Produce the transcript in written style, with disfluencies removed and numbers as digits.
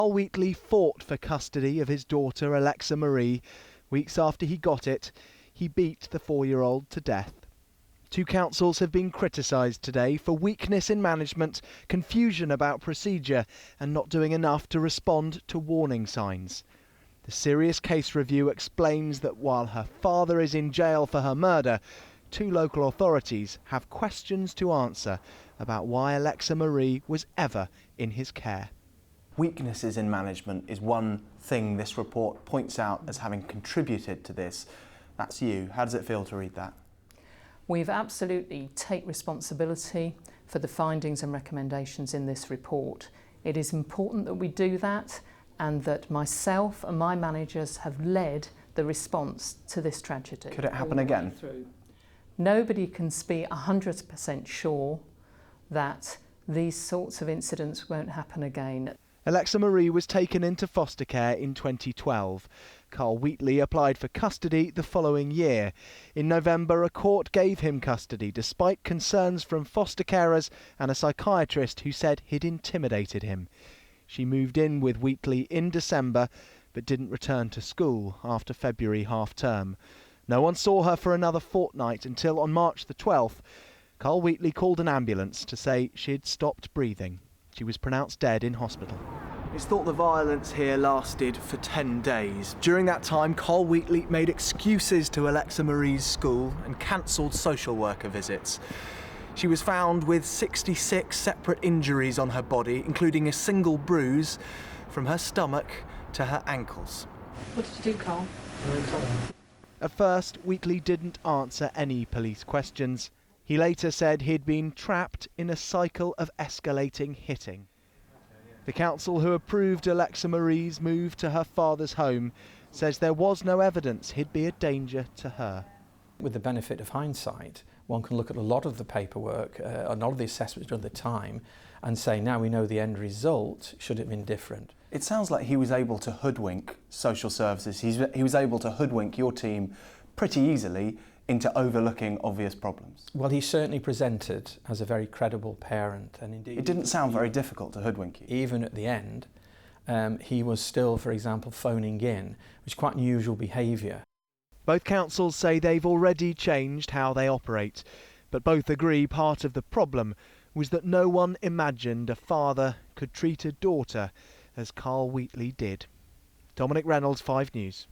Carl Wheatley fought for custody of his daughter Alexa Marie. Weeks after he got it, he beat the 4-year-old to death. Two councils have been criticised today for weakness in management, confusion about procedure and not doing enough to respond to warning signs. The Serious Case Review explains that while her father is in jail for her murder, two local authorities have questions to answer about why Alexa Marie was ever in his care. Weaknesses in management is one thing this report points out as having contributed to this. That's you. How does it feel to read that? We've absolutely take responsibility for the findings and recommendations in this report. It is important that we do that, and that myself and my managers have led the response to this tragedy. Could it happen again? Nobody can be 100% sure that these sorts of incidents won't happen again. Alexa Marie was taken into foster care in 2012. Carl Wheatley applied for custody the following year. In November, a court gave him custody despite concerns from foster carers and a psychiatrist who said he'd intimidated him. She moved in with Wheatley in December but didn't return to school after February half-term. No one saw her for another fortnight until on March the 12th, Carl Wheatley called an ambulance to say she'd stopped breathing. She was pronounced dead in hospital. It's thought the violence here lasted for 10 days. During that time, Carl Wheatley made excuses to Alexa Marie's school and cancelled social worker visits. She was found with 66 separate injuries on her body, including a single bruise from her stomach to her ankles. What did you do, Carl? At first, Wheatley didn't answer any police questions. He later said he'd been trapped in a cycle of escalating hitting. The council who approved Alexa Marie's move to her father's home says there was no evidence he'd be a danger to her. With the benefit of hindsight, one can look at a lot of the paperwork, a lot of the assessments done at the time, and say now we know the end result should have been different. It sounds like he was able to hoodwink social services. He was able to hoodwink your team pretty easily into overlooking obvious problems. Well, he certainly presented as a very credible parent, and indeed... It didn't sound very difficult to hoodwink you. Even at the end, he was still, for example, phoning in, which is quite unusual behaviour. Both councils say they've already changed how they operate, but both agree part of the problem was that no one imagined a father could treat a daughter as Carl Wheatley did. Dominic Reynolds, 5 News.